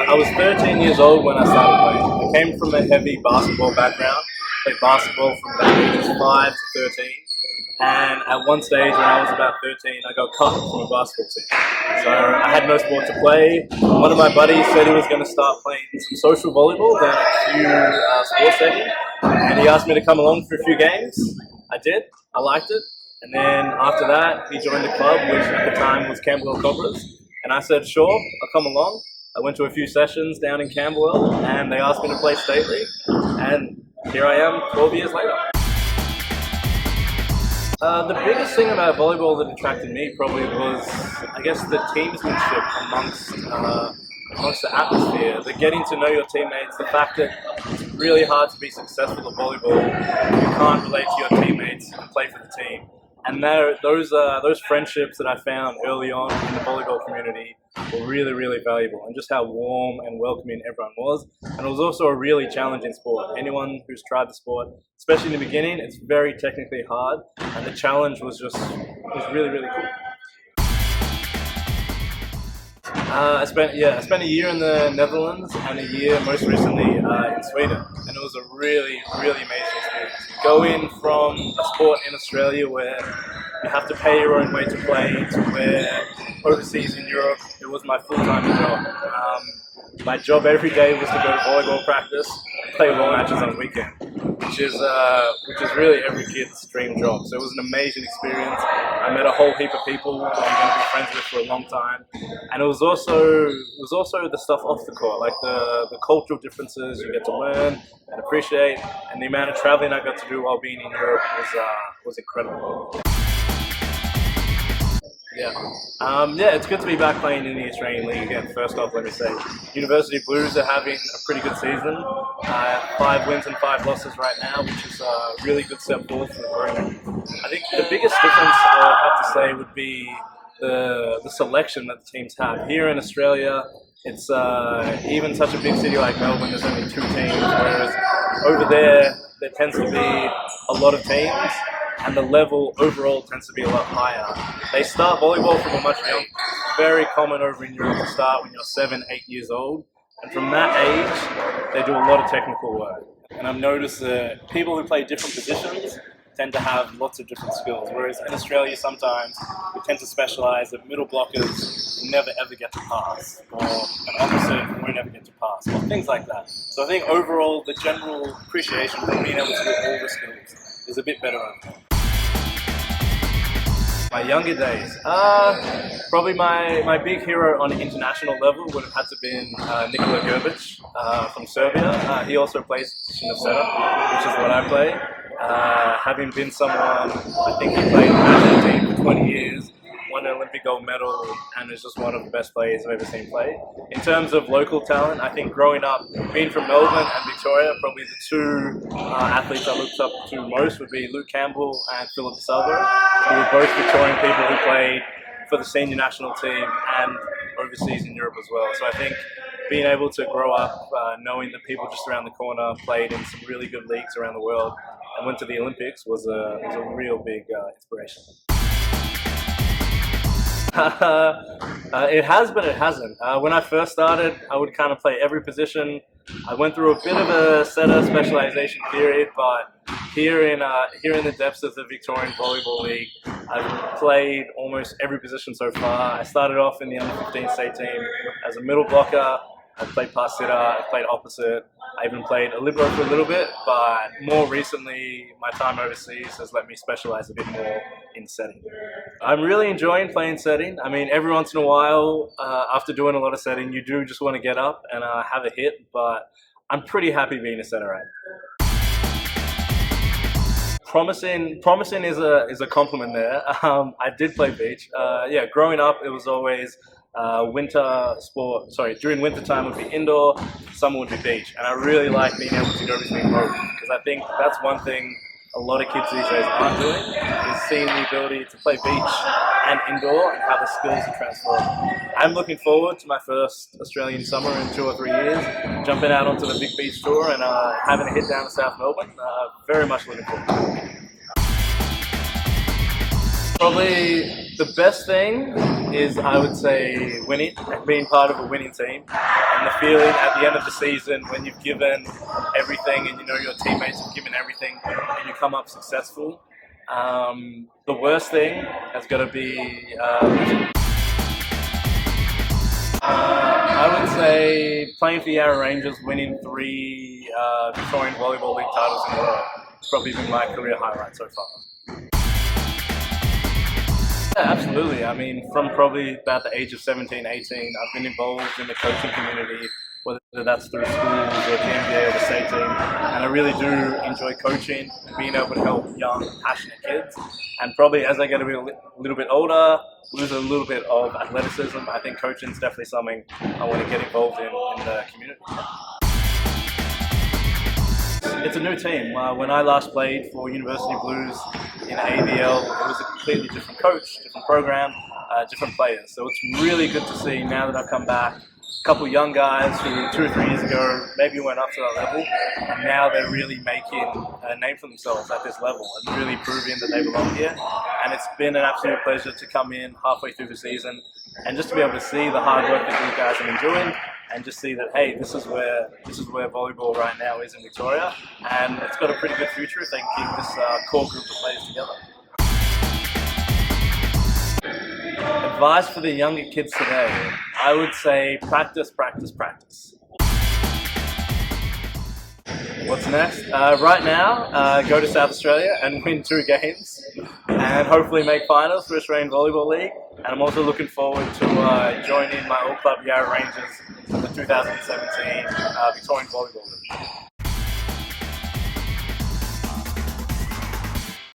I was 13 years old when I started playing. I came from a heavy basketball background. Played basketball from about ages 5 to 13. And at one stage when I was about 13, I got cut from a basketball team. So I had no sport to play. One of my buddies said he was going to start playing some social volleyball down at Q Sports Stadium. And he asked me to come along for a few games. I did. I liked it. And then after that, he joined the club, which at the time was Camberwell Cobras. And I said, sure, I'll come along. I went to a few sessions down in Camberwell, and they asked me to play State League. And here I am 12 years later. The biggest thing about volleyball that attracted me probably was, I guess, the teamsmanship amongst the atmosphere, the getting to know your teammates, the fact that it's really hard to be successful at volleyball if you can't relate to your teammates and play for the team. And those friendships that I found early on in the volleyball community were really, really valuable, and just how warm and welcoming everyone was. And it was also a really challenging sport. Anyone who's tried the sport, especially in the beginning, it's very technically hard, and the challenge was really, really cool. I spent a year in the Netherlands and a year most recently in Sweden, and it was a really, really amazing experience. Going from a sport in Australia where you have to pay your own way to play to where overseas in Europe it was my full-time job. My job every day was to go to volleyball practice and play ball matches on the weekend, which is really every kid's dream job. So it was an amazing experience. I met a whole heap of people who I'm going to be friends with for a long time, and it was also the stuff off the court, like the cultural differences you get to learn and appreciate, and the amount of traveling I got to do while being in Europe was incredible. Yeah, it's good to be back playing in the Australian League again. First off, let me say, University Blues are having a pretty good season. 5 wins and 5 losses right now, which is a really good step forward for the program. I think the biggest difference I would have to say would be the selection that the teams have. Here in Australia, it's even such a big city like Melbourne, there's only 2 teams, whereas over there tends to be a lot of teams, and the level overall tends to be a lot higher. They start volleyball from a much younger. It's very common over in Europe to start when you're 7, 8 years old, and from that age, they do a lot of technical work. And I've noticed that people who play different positions tend to have lots of different skills, whereas in Australia sometimes we tend to specialise that middle blockers will never ever get to pass, or an opposite won't ever get to pass, or things like that. So I think overall the general appreciation for being able to do all the skills is a bit better overall. My younger days, probably my big hero on an international level would have had to been Nikola Grbić from Serbia. He also plays the position of setter, which is what I play. Having been someone, I think he played in the national team for 20 years, won an Olympic gold medal, and is just one of the best players I've ever seen play. In terms of local talent, I think growing up, being from Melbourne and Victoria, probably the 2 athletes I looked up to most would be Luke Campbell and Philip Salvo, who were both Victorian people who played for the senior national team and overseas in Europe as well. So I think being able to grow up knowing that people just around the corner played in some really good leagues around the world and went to the Olympics was a real big inspiration. It has, but it hasn't. When I first started, I would kind of play every position. I went through a bit of a setter specialization period, but here in the depths of the Victorian Volleyball League, I've played almost every position so far. I started off in the under-15 state team as a middle blocker. I've played pass sitter, I've played opposite. I even played a libero for a little bit, but more recently, my time overseas has let me specialize a bit more in setting. I'm really enjoying playing setting. I mean, every once in a while, after doing a lot of setting, you do just want to get up and have a hit, but I'm pretty happy being a setter right now. Promising is a compliment there. I did play beach. Growing up, it was always during winter time would be indoor, summer would be beach, and I really like being able to go between both, because I think that's one thing a lot of kids these days aren't doing, is seeing the ability to play beach and indoor and how the skills are transferable. I'm looking forward to my first Australian summer in 2 or 3 years, jumping out onto the big beach tour and having a hit down to South Melbourne. Very much looking forward to it. Probably the best thing is, I would say, winning and being part of a winning team, and the feeling at the end of the season when you've given everything and you know your teammates have given everything and you come up successful. The worst thing has got to be I would say playing for the Yarra Rangers, winning 3 Victorian Volleyball League titles in a row. It's probably been my career highlight so far. Yeah, absolutely. I mean, from probably about the age of 17, 18, I've been involved in the coaching community, whether that's through schools or the NBA or the state team. And I really do enjoy coaching and being able to help young, passionate kids. And probably as I get a little bit older, lose a little bit of athleticism, I think coaching is definitely something I want to get involved in the community. It's a new team. When I last played for University Blues in ABL, it was a completely different coach, different program, different players. So it's really good to see now that I've come back, a couple young guys who 2 or 3 years ago maybe went up to that level, and now they're really making a name for themselves at this level and really proving that they belong here. And it's been an absolute pleasure to come in halfway through the season and just to be able to see the hard work that these guys have been doing, and just see that, hey, this is where volleyball right now is in Victoria, and it's got a pretty good future if they can keep this core group of players together. Advice for the younger kids today, I would say practice, practice, practice. What's next? Right now, go to South Australia and win 2 games and hopefully make finals for Australian Volleyball League. And I'm also looking forward to joining my old club Yarra Rangers for the 2017 Victorian Volleyball League.